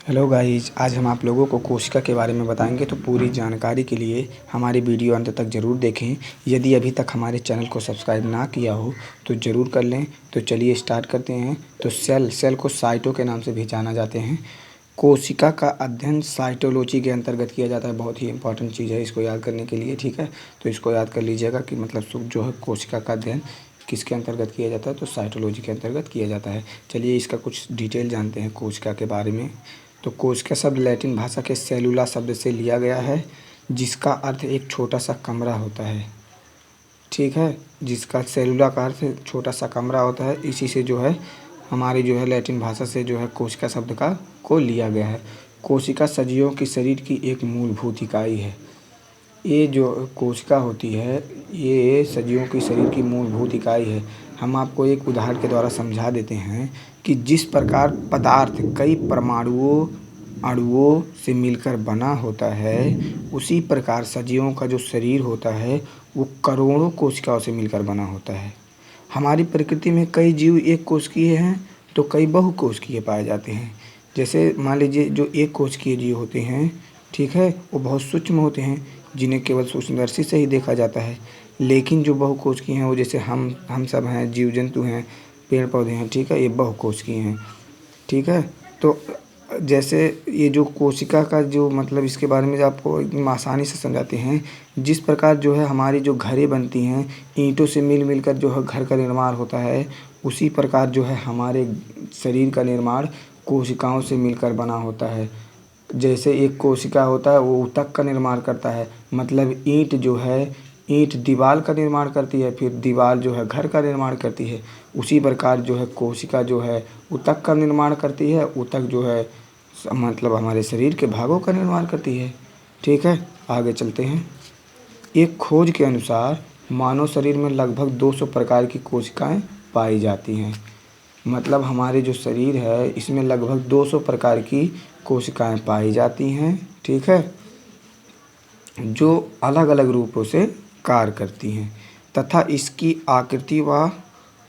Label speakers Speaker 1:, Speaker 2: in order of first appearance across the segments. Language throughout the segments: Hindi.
Speaker 1: हेलो गाइस, आज हम आप लोगों को कोशिका के बारे में बताएंगे। तो पूरी जानकारी के लिए हमारी वीडियो अंत तक ज़रूर देखें। यदि अभी तक हमारे चैनल को सब्सक्राइब ना किया हो तो ज़रूर कर लें। तो चलिए स्टार्ट करते हैं। तो सेल को साइटों के नाम से भी जाना जाते हैं। कोशिका का अध्ययन साइटोलॉजी के अंतर्गत किया जाता है। बहुत ही इंपॉर्टेंट चीज़ है इसको याद करने के लिए, ठीक है। तो इसको याद कर लीजिएगा कि मतलब जो है कोशिका का अध्ययन किसके अंतर्गत किया जाता है, तो साइटोलॉजी के अंतर्गत किया जाता है। चलिए इसका कुछ डिटेल जानते हैं कोशिका के बारे में। तो कोशिका शब्द लैटिन भाषा के सेलुला शब्द से लिया गया है, जिसका अर्थ एक छोटा सा कमरा होता है, ठीक है। जिसका सेलुला का अर्थ छोटा सा कमरा होता है। इसी से जो है हमारी जो है लैटिन भाषा से जो है कोशिका शब्द को लिया गया है। कोशिका सजीवों की शरीर की एक मूलभूत इकाई है। ये जो कोशिका होती है ये सजीवों की शरीर की मूलभूत इकाई है। हम आपको एक उदाहरण के द्वारा समझा देते हैं कि जिस प्रकार पदार्थ कई परमाणुओं अणुओं से मिलकर बना होता है, उसी प्रकार सजीवों का जो शरीर होता है वो करोड़ों कोशिकाओं से मिलकर बना होता है। हमारी प्रकृति में कई जीव एक कोशिकीय हैं तो कई बहुकोशिकीय पाए जाते हैं। जैसे मान लीजिए जो एक कोशिकीय जीव होते हैं, ठीक है, वो बहुत सूक्ष्म होते हैं, जिन्हें केवल सूक्ष्मदर्शी से ही देखा जाता है। लेकिन जो बहुकोशिकीय हैं वो जैसे हम सब हैं, जीव जंतु हैं, पेड़ पौधे हैं, ठीक है, ये बहुकोशिकीय हैं, ठीक है। तो जैसे ये जो कोशिका का जो मतलब इसके बारे में आपको एकदम आसानी से समझाते हैं। जिस प्रकार जो है हमारी जो घरें बनती हैं, ईंटों से मिल कर जो है घर का निर्माण होता है, उसी प्रकार जो है हमारे शरीर का निर्माण कोशिकाओं से मिलकर बना होता है। जैसे एक कोशिका होता है वो ऊतक का निर्माण करता है, मतलब ईंट जो है ईंट दीवार का निर्माण करती है, फिर दीवार जो है घर का निर्माण करती है। उसी प्रकार जो है कोशिका जो है ऊतक का निर्माण करती है, ऊतक जो है मतलब हमारे शरीर के भागों का निर्माण करती है, ठीक है। आगे चलते हैं। एक खोज के अनुसार मानव शरीर में लगभग 200 प्रकार की कोशिकाएं पाई जाती हैं। मतलब हमारे जो शरीर है इसमें लगभग 200 प्रकार की कोशिकाएं पाई जाती हैं, ठीक है, जो अलग अलग रूपों से कार्य करती हैं तथा इसकी आकृति व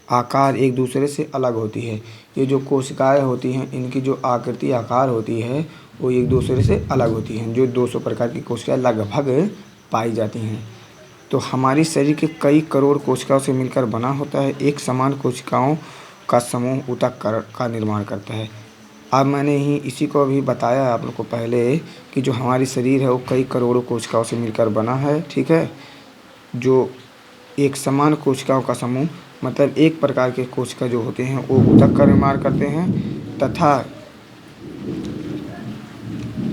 Speaker 1: आकार एक दूसरे से अलग होती है। ये जो कोशिकाएं होती हैं इनकी जो आकृति आकार होती है वो एक दूसरे से अलग होती हैं। जो 200 प्रकार की कोशिकाएं लगभग पाई जाती हैं। तो हमारी शरीर के कई करोड़ कोशिकाओं से मिलकर बना होता है। एक समान कोशिकाओं का समूह ऊतक का निर्माण करता है। अब मैंने ही इसी को अभी बताया आप लोग को पहले कि जो हमारी शरीर है वो कई करोड़ों कोशिकाओं से मिलकर बना है, ठीक है। जो एक समान कोशिकाओं का समूह मतलब एक प्रकार के कोशिका जो होते हैं वो ऊतक का निर्माण करते हैं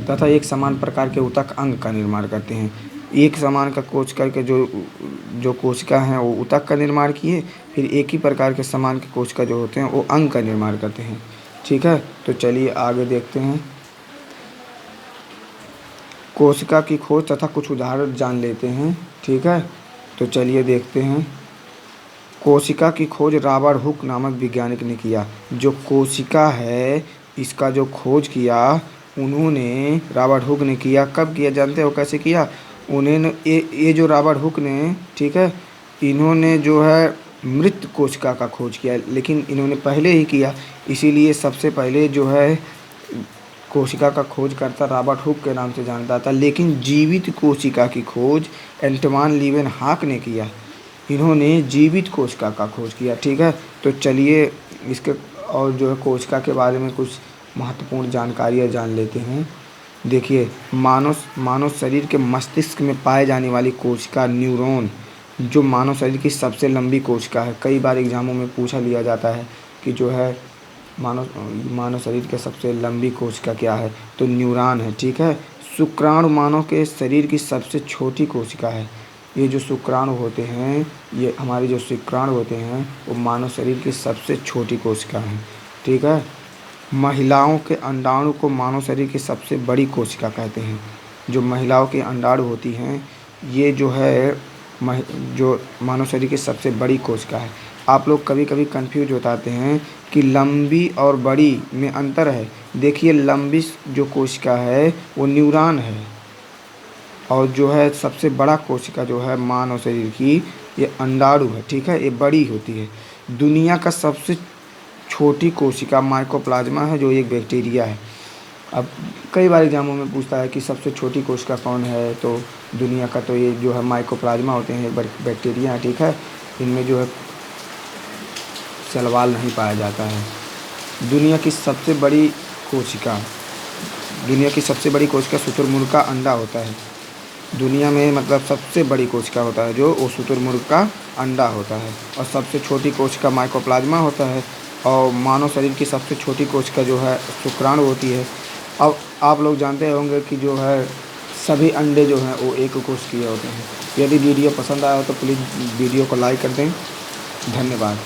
Speaker 1: तथा एक समान प्रकार के ऊतक अंग का निर्माण करते हैं। एक समान का कोशिका के जो कोशिका हैं वो ऊतक का निर्माण किए, फिर एक ही प्रकार के समान के कोशिका जो होते हैं वो अंग का निर्माण करते हैं, ठीक है। तो चलिए आगे देखते हैं। कोशिका की खोज तथा कुछ उदाहरण जान लेते हैं, ठीक है। तो चलिए देखते हैं। कोशिका की खोज रॉबर्ट हुक नामक वैज्ञानिक ने किया। जो कोशिका है इसका जो खोज किया उन्होंने रॉबर्ट हुक ने किया। कब किया जानते हो कैसे किया? उन्होंने ये जो रॉबर्ट हुक ने, ठीक है, इन्होंने जो है मृत कोशिका का खोज किया, लेकिन इन्होंने पहले ही किया, इसीलिए सबसे पहले जो है कोशिका का खोज करता रॉबर्ट हुक के नाम से जाना जाता। लेकिन जीवित कोशिका की खोज एंटवान लीवेनहॉक ने किया। इन्होंने जीवित कोशिका का खोज किया, ठीक है। तो चलिए इसके और जो है कोशिका के बारे में कुछ महत्वपूर्ण जानकारियाँ जान लेते हैं। देखिए, मानव शरीर के मस्तिष्क में पाए जाने वाली कोशिका न्यूरॉन, जो मानव शरीर की सबसे लंबी कोशिका है। कई बार एग्जामों में पूछा लिया जाता है कि जो है मानव शरीर के सबसे लंबी कोशिका क्या है, तो न्यूरॉन है, ठीक है। शुक्राणु मानव के शरीर की सबसे छोटी कोशिका है। ये जो शुक्राणु होते हैं, ये हमारे जो शुक्राणु होते हैं वो मानव शरीर की सबसे छोटी कोशिका हैं, ठीक है। महिलाओं के अंडाणु को मानव शरीर की सबसे बड़ी कोशिका कहते हैं। जो महिलाओं के अंडाणु होती हैं ये जो है जो मानव शरीर की सबसे बड़ी कोशिका है। आप लोग कभी कभी कंफ्यूज हो जाते हैं कि लंबी और बड़ी में अंतर है। देखिए, लंबी जो कोशिका है वो न्यूरॉन है, और जो है सबसे बड़ा कोशिका जो है मानव शरीर की ये अंडाणु है, ठीक है, ये बड़ी होती है। दुनिया का सबसे छोटी कोशिका माइकोप्लाज्मा है, जो एक बैक्टीरिया है। अब कई बार एग्ज़ामों में पूछता है कि सबसे छोटी कोशिका कौन है, तो दुनिया का तो ये जो है माइकोप्लाज़्मा होते हैं, बैक्टीरिया है, ठीक है। इनमें जो है शैवाल नहीं पाया जाता है। दुनिया की सबसे बड़ी कोशिका दुनिया की सबसे बड़ी कोशिका शुतुरमुर्ग का अंडा होता है। दुनिया में मतलब सबसे बड़ी कोशिका होता है जो वो शुतुरमुर्ग का अंडा होता है। और सबसे छोटी कोशिका माइकोप्लाज़्मा होता है। और मानव शरीर की सबसे छोटी कोशिका जो है शुक्राणु होती है। अब आप लोग जानते होंगे कि जो है सभी अंडे जो हैं वो एक कोशिकीय होते हैं। यदि वीडियो पसंद आया हो तो प्लीज़ वीडियो को लाइक कर दें। धन्यवाद।